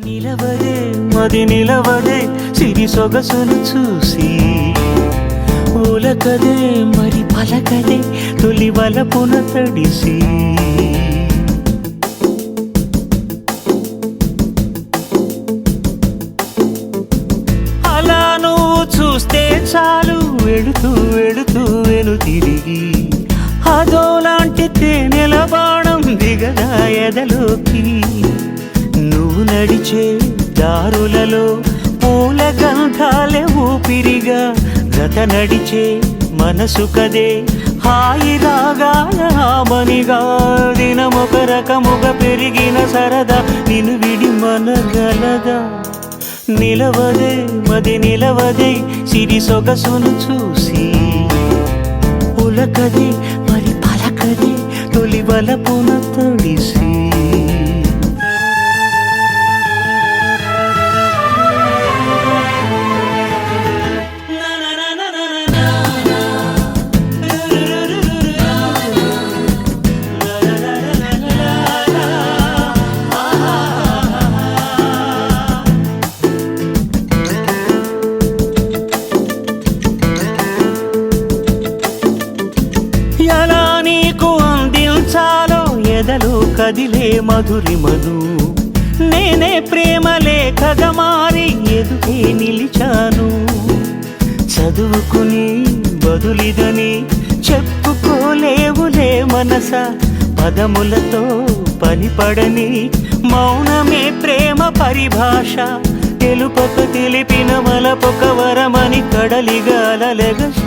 నిలవదే మది నిలవదే సిరి సొగసును చూసి ఓలకదే మరి పలకదే తొలి వలపున తడిసి అలా నువ్వు చూస్తే చాలు వెళుతూ వెళుతూ వెను తిరిగి అదోలాంటి తేనెల బాణం దిగదా ఎదలోకి నువ్వు నడిచే దారులలో పూల గంధాలే ఊపిరిగా గత నడిచే మనసు కదే హాయి రాగాల హామనిగా దినమొక రకముగా పెరిగిన సరదా నిన్ను విడి మనగలదా నిలవదే మది నిలవదే సిరి సొగసును చూసి ఉలకదే మరి పలకదే తొలి వలపున తడిసి ఎలా నీకు అందించాలో ఎదలో కదిలే మధురిమను నేనే ప్రేమ లేఖగా మారి ఎదుగే నిలిచాను చదువుకుని బదులిదని చెప్పుకోలేవులే మనస పదములతో పనిపడని మౌనమే ప్రేమ పరిభాష తెలుపక తెలిపిన మలపొక వరమని కడలిగాల లెగష